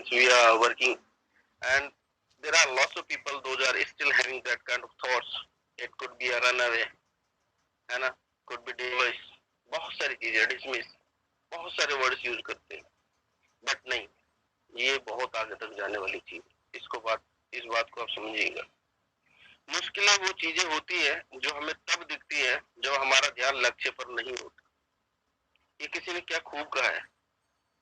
since we are working, and there are lots of people those are still having that kind of thoughts. It could be a runaway, है ना, could be dismiss, बहुत सारी चीजें dismiss, बहुत सारे words use करते हैं, but नहीं, ये बहुत आगे तक जाने वाली चीज। इस बात को आप समझिएगा। मुश्किलें वो चीजें होती है जो हमें तब दिखती है जब हमारा ध्यान लक्ष्य पर नहीं होता। ये किसी ने क्या खूब कहा है,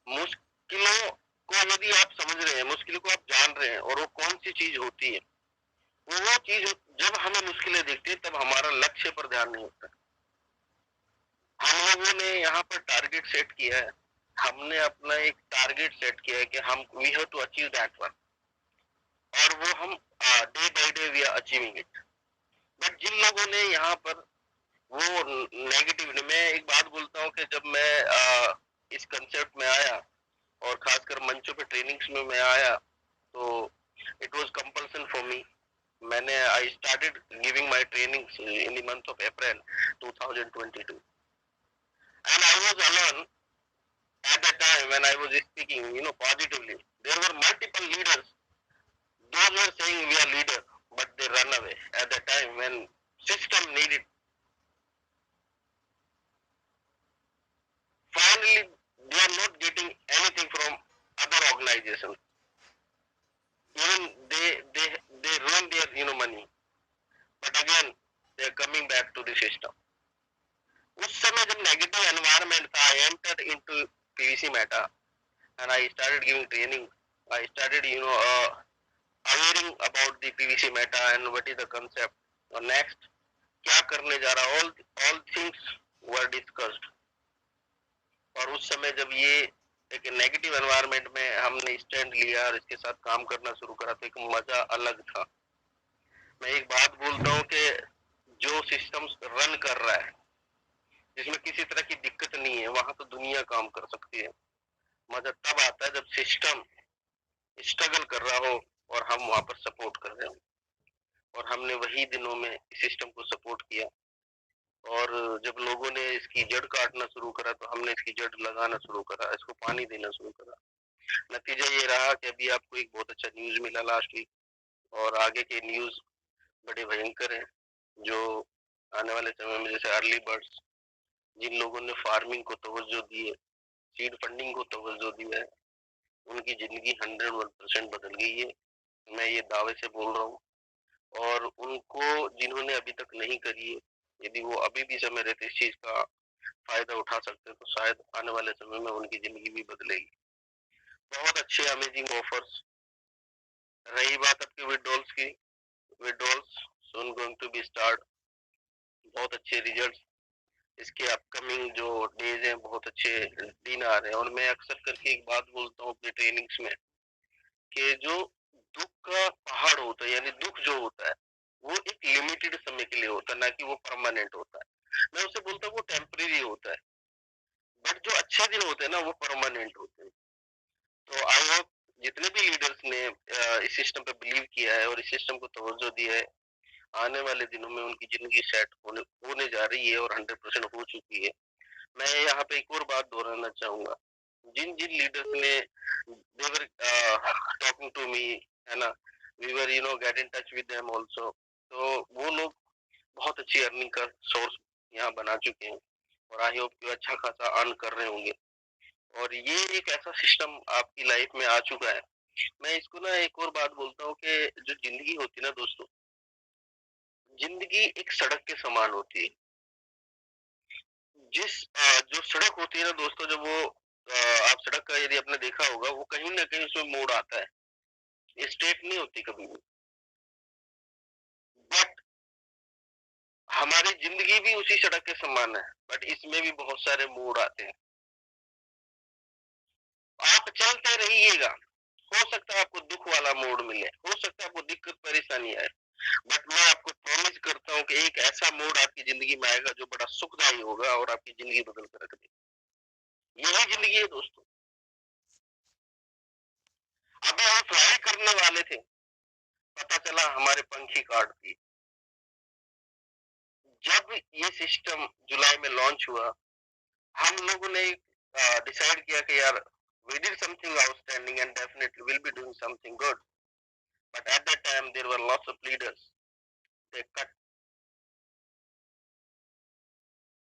मुश्किलों को यदि आप समझ रहे हैं, मुश्किलों को आप जान रहे हैं और वो कौन सी चीज होती है, वो चीज जब हमें मुश्किलें दिखती है तब हमारा लक्ष्य पर ध्यान नहीं होता। हम लोगों ने यहाँ पर टारगेट सेट किया है, हमने अपना एक टारगेट सेट किया है कि हम we have to achieve that one, और वो हम day by day we are achieving it. But जिन लोगों ने यहाँ पर वो नेगेटिव, मैं एक बात बोलता हूँ कि जब मैं इस कंसेप्ट में आया और खासकर मंचों पे ट्रेनिंग्स में मैं आया, तो it was compulsion for me. मैंने I started giving my trainings in the month of April 2022, and I was alone at that time when I was speaking, positively. There were multiple leaders. Those were saying we are leader, but they run away at that time when system needed. Finally, they are not getting anything from other organizations. Even they ruin their money, but again they are coming back to the system. उस समय जब negative environment था, I entered into PVC Meta and I started giving training. I started awareing about the PVC Meta and what is the concept. और next क्या करने जा रहा, all things were discussed. और उस समय जब ये एक नेगेटिव एनवायरनमेंट में हमने स्टैंड लिया और इसके साथ काम करना शुरू करा तो एक मजा अलग था। मैं एक बात बोलता हूँ कि जो सिस्टम रन कर रहा है, जिसमें किसी तरह की दिक्कत नहीं है, वहां तो दुनिया काम कर सकती है। मजा तब आता है जब सिस्टम स्ट्रगल कर रहा हो और हम वहां पर सपोर्ट कर रहे हो। और हमने वही दिनों में सिस्टम को सपोर्ट किया, और जब लोगों ने इसकी जड़ काटना शुरू करा तो हमने इसकी जड़ लगाना शुरू करा, इसको पानी देना शुरू करा। नतीजा ये रहा कि अभी आपको एक बहुत अच्छा न्यूज मिला लास्ट वीक, और आगे के न्यूज बड़े भयंकर हैं, जो आने वाले समय में जैसे अर्ली बर्ड्स, जिन लोगों ने फार्मिंग को तवज्जो दी है, सीड फंडिंग को तवज्जो दी है, उनकी जिंदगी 101% बदल गई है। मैं ये दावे से बोल रहा हूँ। और उनको जिन्होंने अभी तक नहीं करी है, यदि वो अभी भी समय रहते इस चीज का फायदा उठा सकते हैं तो शायद आने वाले समय में उनकी जिंदगी भी बदलेगी। बहुत अच्छे अमेजिंग ऑफर्स। रही बात आपके विड्रॉल्स की, withdrawals soon going to be start. बहुत अच्छे रिजल्ट्स, इसके अपकमिंग जो डेज हैं बहुत अच्छे दिन आ रहे हैं। और मैं अक्सर करके एक बात बोलता हूँ अपने ट्रेनिंग्स में कि जो दुख का पहाड़ होता है, यानी दुख जो होता है वो एक लिमिटेड समय के लिए होता है, ना कि वो परमानेंट होता है। मैं उसे बोलता हूँ वो टेम्परेरी होता है, बट जो अच्छे दिन होते हैं ना वो परमानेंट होते हैं। तो आई होप जितने भी लीडर्स ने इस सिस्टम पे बिलीव किया है और इस सिस्टम को तवज्जो दिया है, आने वाले दिनों में उनकी जिंदगी सेट होने जा रही है और 100% हो चुकी है। मैं यहाँ पे एक और बात दोहराना चाहूंगा, जिन जिन लीडर्स ने they were talking to me, है ना, we were get in touch with them also, तो वो लोग बहुत अच्छी अर्निंग का सोर्स यहाँ बना चुके हैं और आई होप कि अच्छा खासा अर्न कर रहे होंगे। और ये एक ऐसा सिस्टम आपकी लाइफ में आ चुका है। मैं इसको ना एक और बात बोलता हूँ कि जो जिंदगी होती है ना दोस्तों, जिंदगी एक सड़क के समान होती है। जो सड़क होती है ना दोस्तों, जब वो आप सड़क का यदि आपने देखा होगा, वो कहीं ना कहीं उसमें मोड़ आता है, स्ट्रेट नहीं होती कभी भी। बट हमारी जिंदगी भी उसी सड़क के समान है, बट इसमें भी बहुत सारे मोड़ आते हैं। आप चलते रहिएगा, हो सकता है आपको दुख वाला मोड़ मिले, हो सकता है आपको दिक्कत परेशानी आए, बट मैं आपको प्रॉमिस करता हूँ कि एक ऐसा मोड़ आपकी जिंदगी में आएगा जो बड़ा सुखदायी होगा और आपकी जिंदगी बदल कर रख देगी। यही जिंदगी है दोस्तों। अभी हम फ्लाई करने वाले थे, पता चला हमारे पंख ही काट दिए। जब ये सिस्टम जुलाई में लॉन्च हुआ, हम लोगों ने डिसाइड किया कि यार We did something outstanding and definitely will be doing something good. But at that time, there were lots of leaders. They cut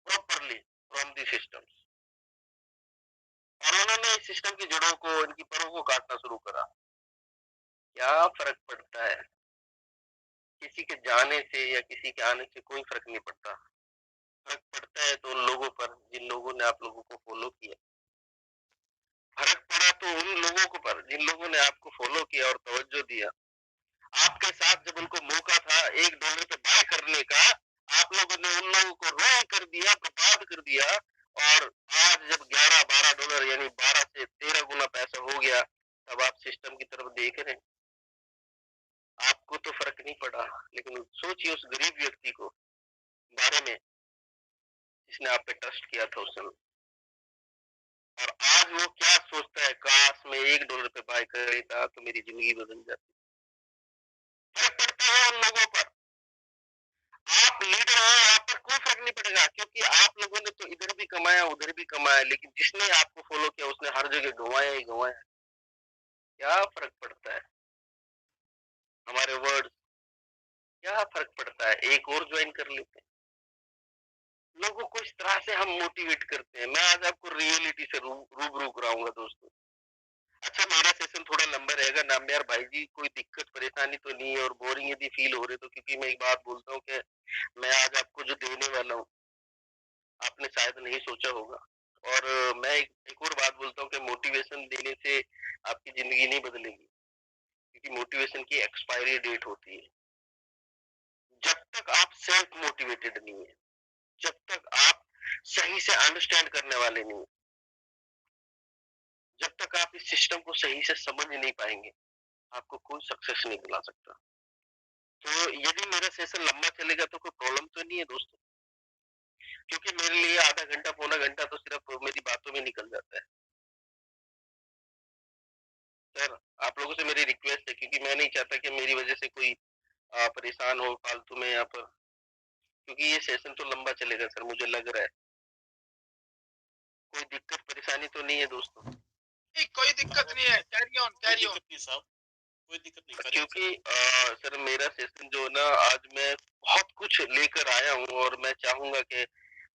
properly from the systems. और उन्होंने इस सिस्टम की जड़ों को, इनकी परों को काटना शुरू करा। क्या फर्क पड़ता है? किसी के जाने से या किसी के आने से कोई फर्क नहीं पड़ता। फर्क पड़ता है तो उन लोगों पर जिन लोगों ने आप लोगों को फॉलो किया। फर्क पड़ा तो उन लोगों को पर जिन लोगों ने आपको फॉलो किया और तवज्जो दिया। आपके साथ जब उनको मौका था $1 पे बाय करने का, आप लोगों ने उन लोगों को रोल कर दिया, बर्बाद कर दिया। और आज जब $11-12 यानी 12 से 13 गुना पैसा हो गया, तब आप सिस्टम की तरफ देख रहे हैं। आपको तो फर्क नहीं पड़ा, लेकिन सोचिए उस गरीब व्यक्ति को बारे में जिसने आप पे ट्रस्ट किया था उस समय। और आज वो क्या सोचता है, काश मैं $1 पे बाय कर लेता तो मेरी जिंदगी बदल जाती। फर्क पड़ता है उन लोगों पर। आप लीडर हो, आप पर कोई फर्क नहीं पड़ेगा, क्योंकि आप लोगों ने तो इधर भी कमाया उधर भी कमाया, लेकिन जिसने आपको फॉलो किया उसने हर जगह गंवाया ही गंवाया। क्या फर्क पड़ता है हमारे वर्ड? क्या फर्क पड़ता है, एक और ज्वाइन कर लेते हैं। लोगों को इस तरह से हम मोटिवेट करते हैं। मैं आज आपको रियलिटी से रूबरू कराऊंगा दोस्तों। अच्छा, मेरा सेशन थोड़ा लंबा रहेगा ना यार भाई जी, कोई दिक्कत परेशानी तो नहीं है, और बोरिंग यदि फील हो रहे तो, क्योंकि मैं एक बात बोलता हूँ कि मैं आज आपको जो देने वाला हूँ आपने शायद नहीं सोचा होगा। और मैं एक और बात बोलता हूँ कि मोटिवेशन देने से आपकी जिंदगी नहीं बदलेगी, क्योंकि मोटिवेशन की एक्सपायरी डेट होती है। जब तक आप सेल्फ मोटिवेटेड नहीं है, जब तक आप सही से अंडरस्टैंड करने वाले नहीं, जब तक आप इस सिस्टम को सही से समझ नहीं पाएंगे, आपको कोई सक्सेस नहीं दिला सकता। तो यदि मेरा सेशन लंबा चलेगा तो कोई प्रॉब्लम तो नहीं है दोस्तों, क्योंकि मेरे लिए आधा घंटा पौना घंटा तो सिर्फ मेरी बातों में निकल जाता है। सर, आप लोगों से मेरी रिक्वेस्ट है, क्योंकि मैं नहीं चाहता कि मेरी वजह से कोई परेशान हो फालतू में यहाँ पर, क्योंकि ये सेशन तो लंबा चलेगा सर, मुझे लग रहा है। कोई दिक्कत परेशानी तो नहीं है दोस्तों? नहीं, कोई दिक्कत नहीं है, कैरी ऑन कैरी ऑन। नहीं साहब, कोई दिक्कत नहीं, करिए क्योंकि सर मेरा सेशन जो है ना, आज मैं बहुत कुछ लेकर आया हूँ, और मैं चाहूंगा कि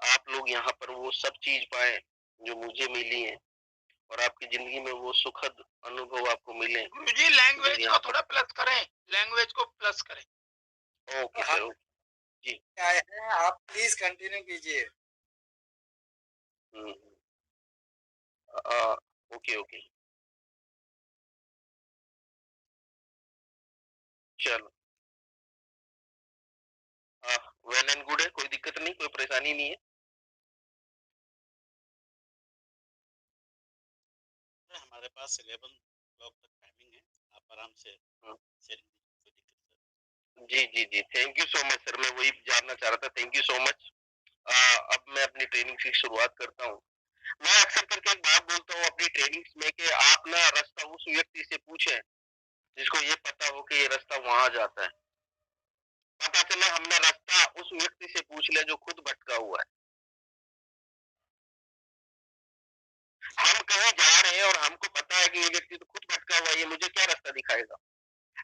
आप लोग यहाँ पर वो सब चीज पाए जो मुझे मिली है, और आपकी जिंदगी में वो सुखद अनुभव आपको मिले। गुरुजी लैंग्वेज को थोड़ा प्लस करें, लैंग्वेज को प्लस करें। ओके सर, ओके जी। आए हैं, आप प्लीज कंटिन्यू कीजिए। ओके ओके, चलो। वेल एंड गुड है, कोई दिक्कत नहीं, कोई परेशानी नहीं है। हमारे पास 11 o'clock तक टाइमिंग है, आप आराम से शेयरिंग कीजिए, कोई दिक्कत नहीं। जी जी जी, thank you so much sir, मैं वही जानना चाह रहा था, थैंक यू सो मच। अब मैं अपनी ट्रेनिंग की शुरुआत करता हूँ। मैं अक्सर करके एक बात बोलता हूँ अपनी ट्रेनिंग्स में कि आप ना रास्ता उस व्यक्ति से पूछें जिसको ये पता हो कि ये रास्ता वहां जाता है। पता चला हमने रास्ता उस व्यक्ति से पूछ लिया जो खुद भटका हुआ है। हम कहीं जा रहे हैं और हमको पता है कि ये व्यक्ति तो खुद भटका हुआ है, ये मुझे क्या रास्ता दिखाएगा।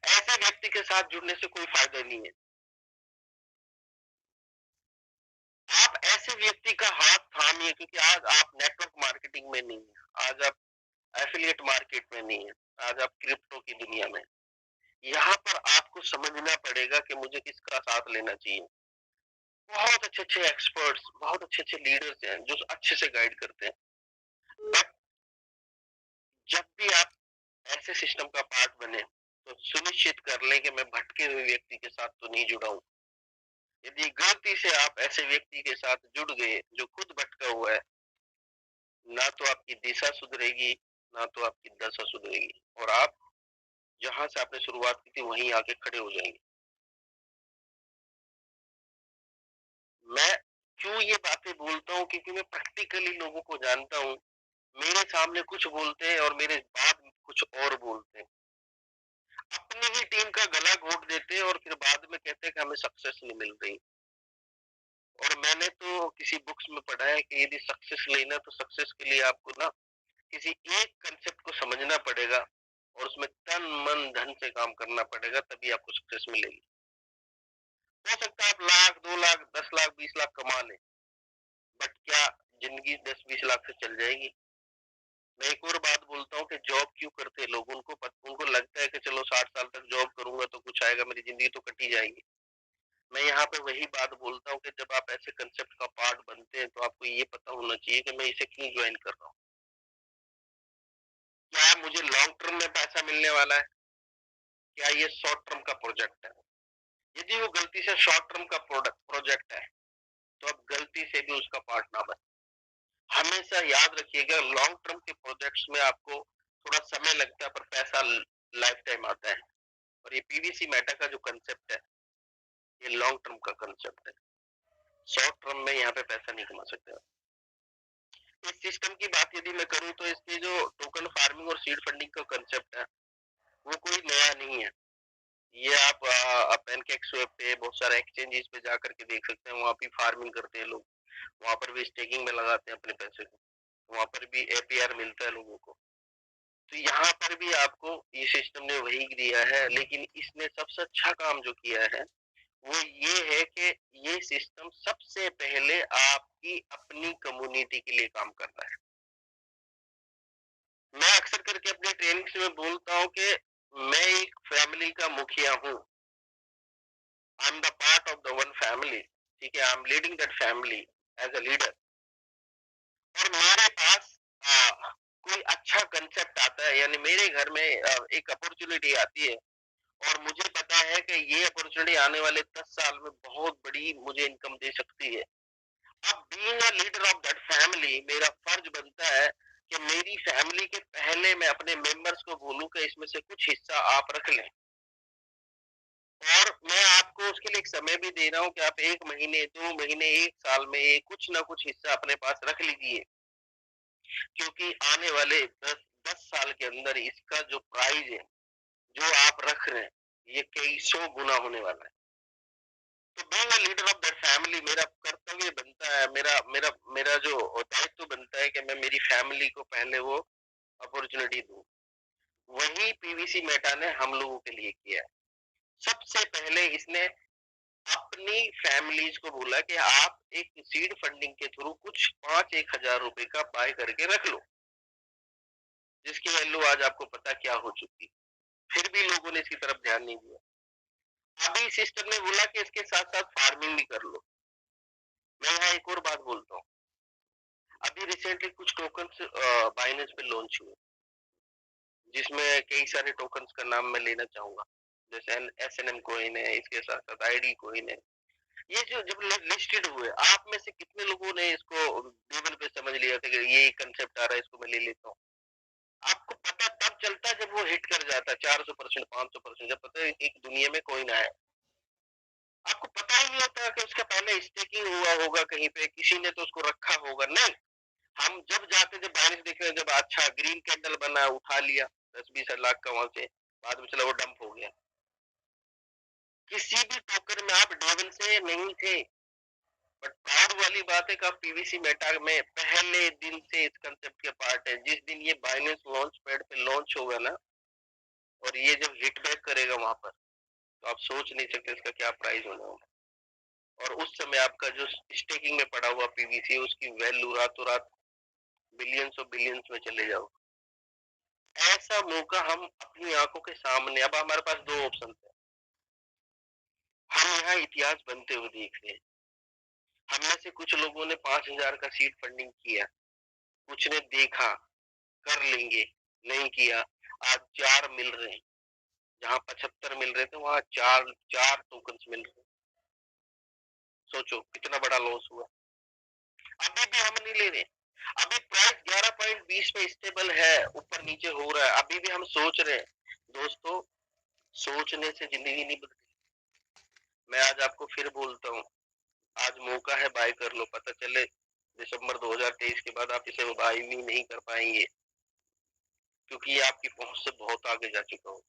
ऐसे व्यक्ति के साथ जुड़ने से कोई फायदा नहीं है। आप ऐसे व्यक्ति का हाथ थामिए, क्योंकि आज आप नेटवर्क मार्केटिंग में नहीं है, आज आप एफिलिएट मार्केट में नहीं है, आज आप क्रिप्टो की दुनिया में। यहाँ पर आपको समझना पड़ेगा कि मुझे किसका साथ लेना चाहिए। बहुत अच्छे अच्छे एक्सपर्ट्स, बहुत अच्छे अच्छे लीडर्स हैं जो अच्छे से गाइड करते हैं। बट जब भी आप ऐसे सिस्टम का पार्ट बने तो सुनिश्चित कर लें कि मैं भटके हुए व्यक्ति के साथ तो नहीं जुड़ा हूं। यदि गलती से आप ऐसे व्यक्ति के साथ जुड़ गए जो खुद भटका हुआ है, ना तो आपकी दिशा सुधरेगी, ना तो आपकी दशा सुधरेगी, और आप जहां से आपने शुरुआत की थी वहीं आके खड़े हो जाएंगे। मैं क्यों ये बातें बोलता हूँ, क्योंकि मैं प्रैक्टिकली लोगों को जानता हूँ। मेरे सामने कुछ बोलते हैं और मेरे बाद कुछ और बोलते हैं। अपनी ही टीम का गला घोट देते हैं और फिर बाद में कहते हैं कि हमें सक्सेस नहीं मिल रही। और मैंने तो किसी बुक्स में पढ़ा है कि यदि सक्सेस लेना तो सक्सेस के लिए आपको ना किसी एक कंसेप्ट को समझना पड़ेगा और उसमें तन मन धन से काम करना पड़ेगा, तभी आपको सक्सेस मिलेगी। हो सकता है आप लाख 2 लाख 10 लाख 20 लाख कमा लें, बट क्या जिंदगी 10-20 लाख से चल जाएगी? मैं एक और बात बोलता हूँ कि जॉब क्यों करते हैं लोग, उनको लगता है कि चलो 60 साल तक जॉब करूंगा तो कुछ आएगा, मेरी जिंदगी तो कटी जाएगी। मैं यहाँ पे वही बात बोलता हूँ कि जब आप ऐसे कंसेप्ट का पार्ट बनते हैं तो आपको ये पता होना चाहिए कि मैं इसे क्यों ज्वाइन कर रहा हूँ। क्या मुझे लॉन्ग टर्म में पैसा मिलने वाला है, क्या ये शॉर्ट टर्म का प्रोजेक्ट है? यदि वो गलती से शॉर्ट टर्म का प्रोजेक्ट है तो आप गलती से भी उसका पार्ट ना बने। हमेशा याद रखिएगा, लॉन्ग टर्म के प्रोजेक्ट्स में आपको थोड़ा समय लगता है पर पैसा लाइफ टाइम आता है। और ये पीवीसी मेटा का जो कंसेप्ट है, ये लॉन्ग टर्म का कंसेप्ट है। शॉर्ट टर्म में यहाँ पे पैसा नहीं कमा सकते। इस सिस्टम की बात यदि मैं करूँ तो इसके जो टोकन फार्मिंग और सीड फंडिंग का कंसेप्ट है वो कोई नया नहीं है। ये आप पेनकेक्सवेब पे बहुत सारे एक्सचेंजेस पे जाकर के देख सकते हैं, वहाँ भी फार्मिंग करते हैं लोग, वहाँ पर भी स्टेकिंग में लगाते हैं अपने पैसे को, वहाँ पर भी एपीआर मिलता है लोगों को। तो यहाँ पर भी आपको ये सिस्टम ने वही दिया है, लेकिन इसने सबसे अच्छा काम जो किया है वो ये है कि ये सिस्टम सबसे पहले आपकी अपनी कम्युनिटी के लिए काम कर रहा है। मैं अक्सर करके अपने ट्रेनिंग्स में बोलता हूँ कि मैं एक फैमिली का मुखिया हूँ। I am the part of the one family, ठीक है, I am leading that family as a leader. और मेरे पास कोई अच्छा कंसेप्ट आता है, यानी मेरे घर में एक अपॉर्चुनिटी आती है और मुझे पता है कि ये अपॉर्चुनिटी आने वाले 10 साल में बहुत बड़ी मुझे इनकम दे सकती है। अब being a leader of that family, मेरा फर्ज बनता है कि मेरी फैमिली के पहले मैं अपने मेंबर्स को बोलूं कि इसमें से कुछ हिस्सा आप रख लें। और मैं आपको उसके लिए एक समय भी दे रहा हूँ कि आप 1 महीने 2 महीने 1 साल में ये कुछ ना कुछ हिस्सा अपने पास रख लीजिए, क्योंकि आने वाले 10 साल के अंदर इसका जो प्राइस है जो आप रख रहे हैं ये कई सौ गुना होने वाला है। तो being a leader of that family, मेरा कर्तव्य बनता है, मेरा मेरा मेरा जो दायित्व बनता है कि मैं मेरी फैमिली को पहले वो अपॉर्चुनिटी दूं। वही पीवीसी मेटा ने हम लोगों के लिए किया है। सबसे पहले इसने अपनी फैमिलीज को बोला कि आप एक सीड फंडिंग के थ्रू कुछ 5-1 हजार रुपए का बाय करके रख लो, जिसकी वैल्यू आज आपको पता क्या हो चुकी। फिर भी लोगों ने इसकी तरफ ध्यान नहीं दिया। अभी सिस्टम ने बोला कि इसके साथ साथ फार्मिंग भी कर लो। मैं यहाँ एक और बात बोलता हूँ, अभी रिसेंटली कुछ टोकन्स बाइनेंस पे लॉन्च हुए, जिसमें कई सारे टोकन्स का नाम मैं लेना चाहूंगा, जैसे SNM कोइन है, इसके साथ साथ ID कोइन है। ये जो जब लिस्टेड हुए, आप में से कितने लोगों ने इसको लेवल पे समझ लिया था कि ये कंसेप्ट आ रहा है, इसको मैं ले लेता हूँ? आपको पता तब चलता है जब वो हिट कर जाता है 400%, 500%, जब पता है एक दुनिया में कोइन आया। आपको पता ही नहीं होता कि उसका पहले स्टेकिंग हुआ होगा कहीं पे, किसी ने तो उसको रखा होगा। नहीं, हम जब जाते जब बारिश देख रहे जब अच्छा ग्रीन कैंडल बना, उठा लिया 10-20 लाख का वहां से, बाद में चला वो डंप हो गया। किसी भी टोकन में आप डे वन से नहीं थे। बट प्राउड वाली बात है कि आप पीवीसी मेटा में पहले दिन से इस कंसेप्ट के पार्ट है। जिस दिन ये बाइनेंस लॉन्च पैड पे लॉन्च होगा ना, और ये जब हिट बैक करेगा वहां पर, तो आप सोच नहीं सकते इसका क्या प्राइस होने वाला है। और उस समय आपका जो स्टेकिंग में पड़ा हुआ पीवीसी, उसकी वैल्यू रातों रात बिलियंस और बिलियंस में चले जाओ। ऐसा मौका हम अपनी आंखों के सामने, अब हमारे पास 2 ऑप्शन है। हम यहाँ इतिहास बनते हुए देख रहे हैं। हम में से कुछ लोगों ने 5,000 का सीड फंडिंग किया, कुछ ने देखा कर लेंगे, नहीं किया, आज 4 मिल रहे हैं। जहाँ 75 मिल रहे थे वहां 4 टोकन्स मिल रहे हैं। सोचो कितना बड़ा लॉस हुआ। अभी भी हम नहीं ले रहे, अभी प्राइस 11.20 पे स्टेबल है, ऊपर नीचे हो रहा है, अभी भी हम सोच रहे हैं। दोस्तों, सोचने से जिंदगी नहीं बदलती। मैं आज आपको फिर बोलता हूँ, आज मौका है, बाय कर लो। पता चले दिसंबर 2023 के बाद आप इसे बाय भी नहीं कर पाएंगे, क्योंकि ये आपकी पहुंच से बहुत आगे जा चुका हो।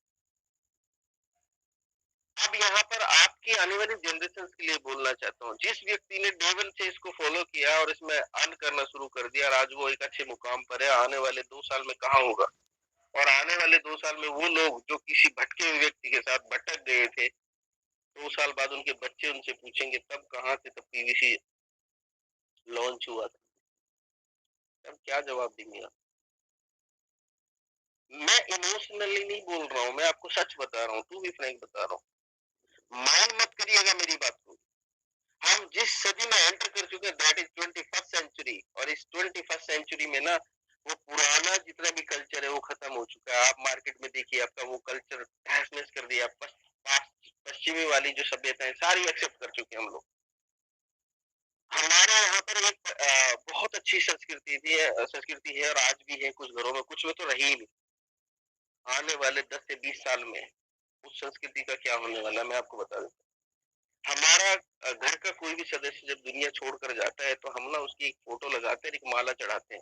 अब यहाँ पर आपकी आने वाली जनरेशन के लिए बोलना चाहता हूँ, जिस व्यक्ति ने डे वन से इसको फॉलो किया और इसमें अर्न करना शुरू कर दिया और आज वो एक अच्छे मुकाम पर है, आने वाले 2 साल में कहाँ होगा? और आने वाले 2 साल में वो लोग जो किसी भटके हुए व्यक्ति के साथ भटक गए थे, 2 साल बाद उनके बच्चे उनसे पूछेंगे तब कहाँ थे, तब पीवीसी लॉन्च हुआ था, तब क्या जवाब देंगे आप? मैं इमोशनली नहीं बोल रहा हूँ, मैं आपको सच बता रहा हूँ, टू बी फ्रैंक बता रहा हूँ। माइंड मत करिएगा मेरी बात को। हम जिस सदी में एंटर कर चुके हैं दैट इज 21st सेंचुरी, और इस 21st सेंचुरी में ना वो पुराना जितना भी कल्चर है वो खत्म हो चुका है। आप मार्केट में देखिए, आपका वो कल्चर तहस कर दिया। पश्चिमी वाली जो सभ्यता है सारी एक्सेप्ट कर चुके हैं हम लोग। हमारे यहाँ पर एक बहुत अच्छी संस्कृति है और आज भी है कुछ घरों में, कुछ में तो रही ही नहीं। आने वाले 10 से 20 साल में उस संस्कृति का क्या होने वाला है मैं आपको बता देता हूँ। हमारा घर का कोई भी सदस्य जब दुनिया छोड़कर जाता है तो हम ना उसकी एक फोटो लगाते हैं, एक माला चढ़ाते हैं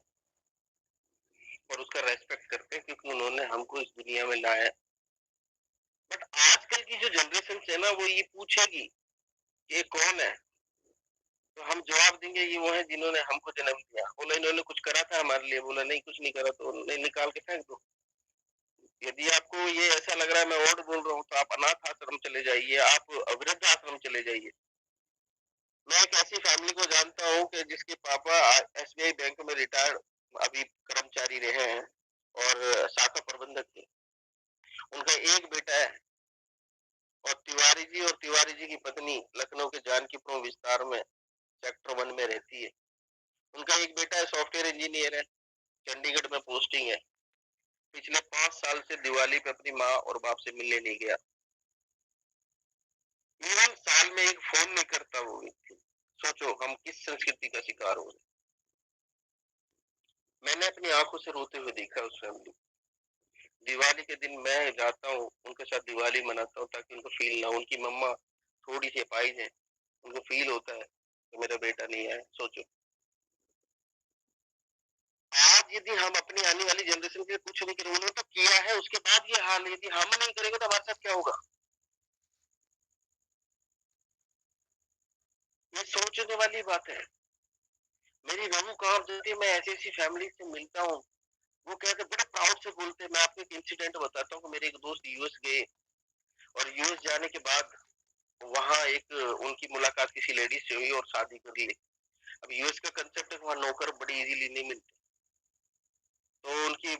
और उसका रेस्पेक्ट करते हैं, क्योंकि उन्होंने हमको इस दुनिया में लाया। बट आजकल की जो जनरेशन है ना वो ये पूछेगी कि ये कौन है, तो हम जवाब देंगे ये वो है जिन्होंने हमको जन्म दिया। बोला इन्होंने कुछ करा था हमारे लिए? बोला नहीं कुछ नहीं करा, तो उन्होंने निकाल के फेंक दो। यदि आपको ये ऐसा लग रहा है मैं ओल्ड बोल रहा हूँ तो आप अनाथ आश्रम चले जाइए, आप वृद्ध आश्रम चले जाइए। मैं एक ऐसी फैमिली को जानता हूँ कि जिसके पापा एसबीआई बैंक में रिटायर्ड अभी कर्मचारी रहे हैं और शाखा प्रबंधक थे। उनका एक बेटा है और तिवारी जी की पत्नी लखनऊ के जानकीपुरम विस्तार में सेक्टर 1 में रहती है। उनका एक बेटा है, सॉफ्टवेयर इंजीनियर है, चंडीगढ़ में पोस्टिंग है। पिछले 5 साल से दिवाली पे अपनी माँ और बाप से मिलने नहीं गया। इवन साल में एक फोन नहीं करता वो व्यक्ति। सोचो हम किस संस्कृति का शिकार हो रहे। मैंने अपनी आंखों से रोते हुए देखा उस फैमिली। दिवाली के दिन मैं जाता हूँ उनके साथ दिवाली मनाता हूँ ताकि उनको फील ना, उनकी मम्मा थोड़ी सी अपाहिज है, उनको फील होता है कि मेरा बेटा नहीं आया। सोचो आज यदि हम अपनी आने वाली जनरेशन के लिए कुछ नहीं करें, उन्होंने तो किया है उसके बाद ये हाल है, यदि हम नहीं करेंगे तो हमारे साथ क्या होगा? ये सोचने वाली बात है। मेरी बहू काम जाती है, मैं ऐसी ऐसी फैमिली से मिलता हूँ, वो कहते बड़े प्राउड से बोलते हैं। मैं आपको एक इंसिडेंट बताता हूँ कि मेरे एक दोस्त यूएस गए और यूएस जाने के बाद वहाँ एक उनकी मुलाकात किसी लेडीज से हुई और शादी कर ली। अब यूएस का कंसेप्ट है वहाँ नौकर बड़ी इजीली नहीं मिलते, तो उनकी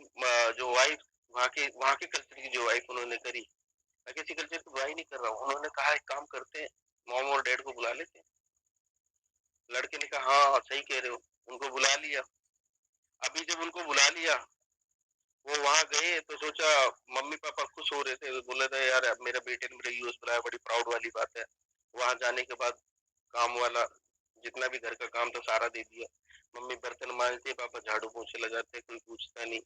जो वाइफ वहाँ के कल्चर की जो वाइफ उन्होंने करी। मैं किसी कल्चर की बुराई नहीं कर रहा हूँ, उन्होंने कहा एक काम करते हैं मॉम और डैड को बुला लेते हैं। लड़के ने कहा हाँ हाँ सही कह रहे हो, उनको बुला लिया। अभी जब उनको बुला लिया वो वहां गए तो सोचा मम्मी पापा खुश हो रहे थे, बोले थे यार मेरा बेटे ने मेरे यूएस बुलाया, बड़ी प्राउड वाली बात है। वहां जाने के बाद काम वाला जितना भी घर का काम था सारा दे दिया। मम्मी बर्तन मांजते, पापा झाड़ू पोछे लगाते, कोई पूछता नहीं।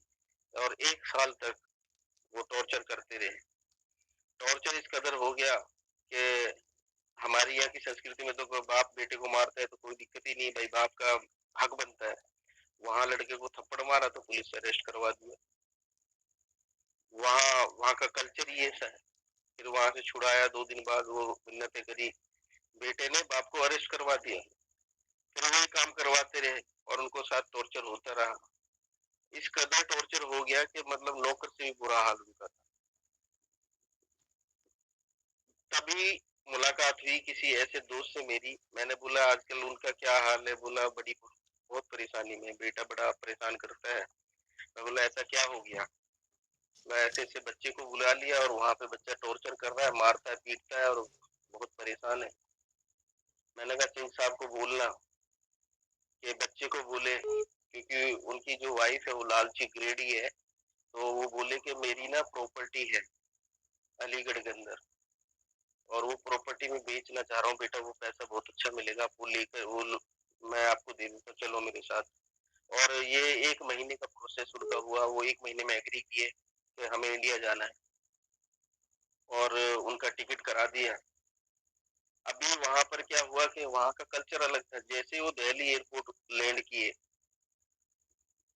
और 1 साल तक वो टॉर्चर करते रहे। टॉर्चर इस कदर हो गया कि हमारी यहाँ की संस्कृति में तो बाप बेटे को मारता है तो कोई दिक्कत ही नहीं, भाई बाप का हक बनता है। वहां लड़के को थप्पड़ मारा तो पुलिस से अरेस्ट करवा दिया। वहाँ वहाँ का कल्चर ही ऐसा है। फिर वहां से छुड़ाया, 2 दिन बाद वो मिन्नतें करी, बेटे ने बाप को अरेस्ट करवा दिया। फिर वही काम करवाते रहे और उनको साथ टॉर्चर होता रहा। इस कदर टॉर्चर हो गया कि मतलब नौकर से भी बुरा हाल उनका था। तभी मुलाकात हुई किसी ऐसे दोस्त से मेरी। मैंने बोला आजकल उनका क्या हाल है? बोला बड़ी बहुत परेशानी में, बेटा बड़ा परेशान करता है। मैं बोला ऐसा क्या हो गया? मैं ऐसे ऐसे बच्चे को बुला लिया और वहां पे बच्चा टॉर्चर कर रहा है, मारता है पीटता है और बहुत परेशान है। मैंने कहा सिंह साहब को बोलना कि बच्चे को बोले, क्योंकि उनकी जो वाइफ है वो लालची ग्रेडी है, तो वो बोले कि मेरी ना प्रॉपर्टी है अलीगढ़ के अंदर और वो प्रॉपर्टी में बेचना चाह रहा हूँ बेटा, वो पैसा बहुत अच्छा मिलेगा, आप वो लेकर मैं आपको दे दूंगा, चलो मेरे साथ। और ये 1 महीने का प्रोसेस उनका हुआ, वो 1 महीने में एग्री किए कि हमें इंडिया जाना है और उनका टिकट करा दिया। अभी वहां पर क्या हुआ कि वहां का कल्चर अलग था। जैसे वो दिल्ली एयरपोर्ट लैंड किए,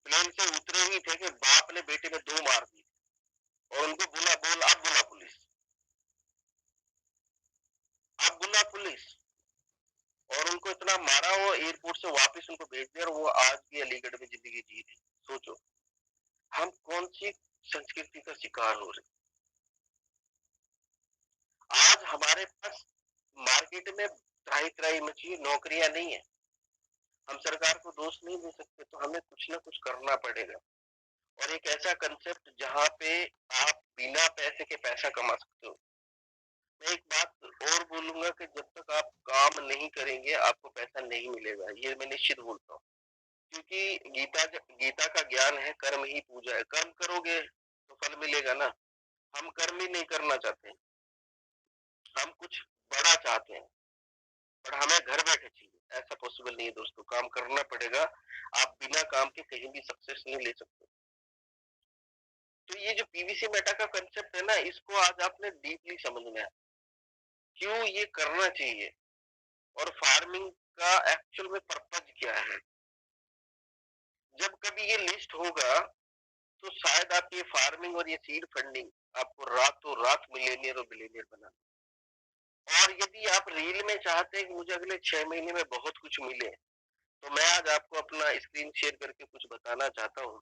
प्लेन से उतरे ही थे कि बाप ने बेटे में 2 मार दिए और उनको बोला बोल अब बोला पुलिस। उतना मारा, वो एयरपोर्ट से वापस उनको भेज दिया और वो आज भी अलीगढ़ में जिंदगी जी रहे। सोचो हम कौन सी संस्कृति का शिकार हो रहे। आज हमारे पास मार्केट में त्राही त्राही मची, नौकरियां नहीं है। हम सरकार को दोष नहीं दे सकते, तो हमें कुछ ना कुछ करना पड़ेगा। और एक ऐसा कंसेप्ट जहाँ पे आप बिना पैसे के पैसा कमा सकते हो। मैं एक बात और बोलूंगा कि जब तक आप काम नहीं करेंगे आपको पैसा नहीं मिलेगा, ये मैं निश्चित बोलता हूँ। क्योंकि गीता का ज्ञान है कर्म ही पूजा है। कर्म करोगे तो फल मिलेगा ना। हम कर्म ही नहीं करना चाहते, हम कुछ बड़ा चाहते हैं, पर हमें घर बैठे चाहिए। ऐसा पॉसिबल नहीं है दोस्तों, काम करना पड़ेगा। आप बिना काम के कहीं भी सक्सेस नहीं ले सकते। तो ये जो पीवीसी मेटा का कंसेप्ट है ना, इसको आज आपने डीपली समझना है, क्यों ये करना चाहिए और फार्मिंग का एक्चुअल में पर्पज क्या है। जब कभी ये लिस्ट होगा तो शायद आप ये फार्मिंग और ये सीड फंडिंग आपको रातों रात मिलेनियर और बिलियनियर बना। और यदि आप रील में चाहते हैं कि मुझे अगले 6 महीने में बहुत कुछ मिले, तो मैं आज आपको अपना स्क्रीन शेयर करके कुछ बताना चाहता हूँ।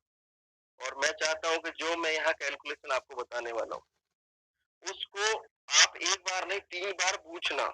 और मैं चाहता हूँ कि जो मैं यहाँ कैलकुलेशन आपको बताने वाला हूँ उसको आप एक बार नहीं 3 बार पूछना।